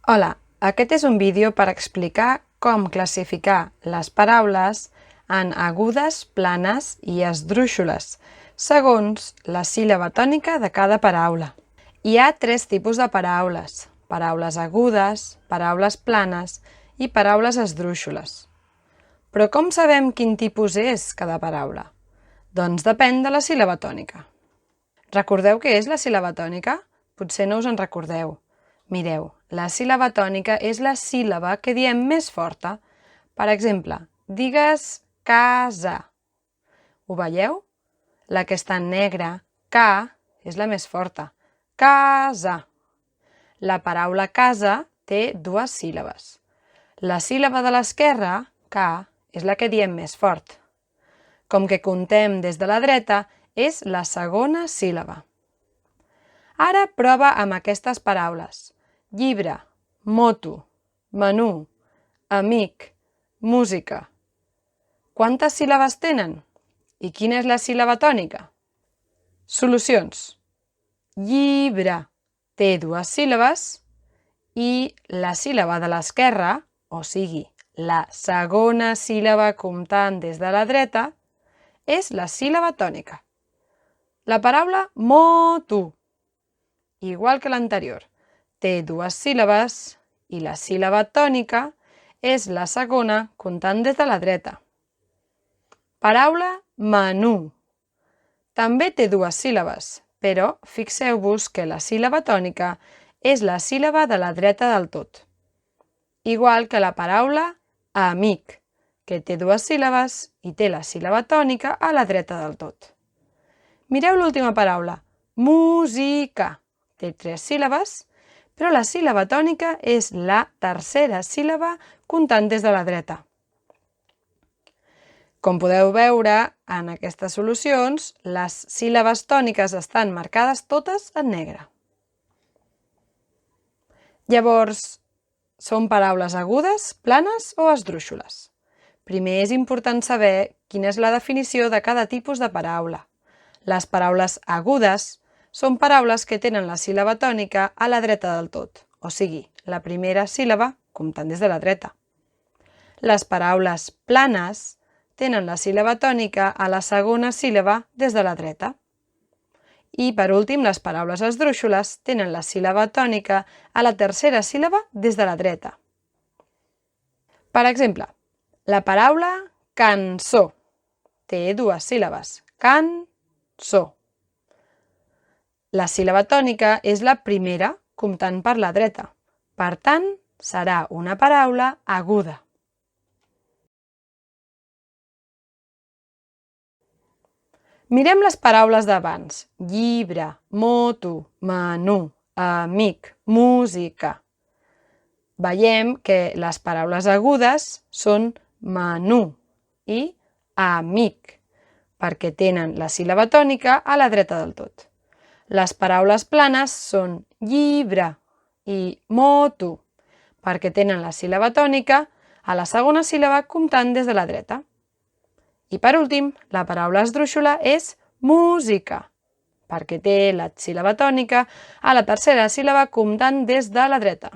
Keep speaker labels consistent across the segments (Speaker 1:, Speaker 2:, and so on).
Speaker 1: Hola, aquest és un vídeo per explicar com classificar les paraules en agudes, planes i esdrúixoles, segons la síl·laba tònica de cada paraula. Hi ha tres tipus de paraules: paraules agudes, paraules planes i paraules esdrúixoles. Però com sabem quin tipus és cada paraula? Doncs depèn de la síl·laba tònica. Recordeu què és la síl·laba tònica? Potser no us en recordeu. Mireu, la síl·laba tònica és la síl·laba que diem més forta. Per exemple, digues casa. Ho veieu? La que està en negre, ca, és la més forta. Casa. La paraula casa té dues síl·labes. La síl·laba de l'esquerra, ca, és la que diem més fort. Com que contem des de la dreta, és la segona síl·laba. Ara prova amb aquestes paraules: llibre, moto, menú, amic, música. Quantes síl·labes tenen? I quina és la síl·laba tònica? Solucions. Llibre té dues síl·labes i la síl·laba de l'esquerra, o sigui, la segona síl·laba comptant des de la dreta, és la síl·laba tònica. La paraula moto, igual que l'anterior, té dues síl·labes i la síl·laba tònica és la segona comptant des de la dreta. Paraula menú. També té dues síl·labes, però fixeu-vos que la síl·laba tònica és la síl·laba de la dreta del tot. Igual que la paraula amic, que té dues síl·labes i té la síl·laba tònica a la dreta del tot. Mireu l'última paraula, música. Té tres síl·labes, però la síl·laba tònica és la tercera síl·laba comptant des de la dreta. Com podeu veure, en aquestes solucions, les síl·labes tòniques estan marcades totes en negre. Llavors, són paraules agudes, planes o esdrúixoles? Primer és important saber quina és la definició de cada tipus de paraula. Les paraules agudes són paraules que tenen la síl·laba tònica a la dreta del tot, o sigui, la primera síl·laba comptant des de la dreta. Les paraules planes tenen la síl·laba tònica a la segona síl·laba des de la dreta. I, per últim, les paraules esdrúixoles tenen la síl·laba tònica a la tercera síl·laba des de la dreta. Per exemple, la paraula cançó té dues síl·labes, can-çó. La síl·laba tònica és la primera comptant per la dreta. Per tant, serà una paraula aguda. Mirem les paraules d'abans: llibre, moto, menú, amic, música. Veiem que les paraules agudes són menú i amic, perquè tenen la síl·laba tònica a la dreta del tot. Les paraules planes són llibre i moto, perquè tenen la síl·laba tònica a la segona síl·laba comptant des de la dreta. I per últim, la paraula esdrúixola és música, perquè té la síl·laba tònica a la tercera síl·laba comptant des de la dreta.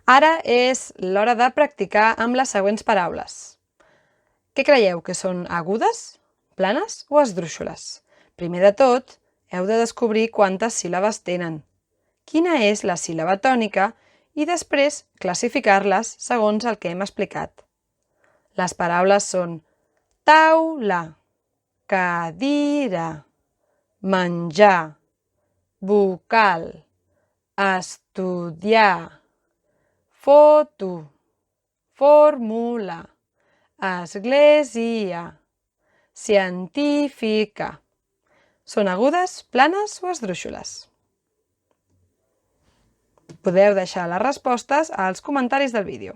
Speaker 1: Ara és l'hora de practicar amb les següents paraules. Què creieu, que són agudes, planes o esdrúixoles? Primer de tot, heu de descobrir quantes síl·labes tenen, quina és la síl·laba tònica i després classificar-les segons el que hem explicat. Les paraules són taula, cadira, menjar, vocal, estudiar, foto, fórmula, església, científica. Són agudes, planes o esdrúixoles? Podeu deixar les respostes als comentaris del vídeo.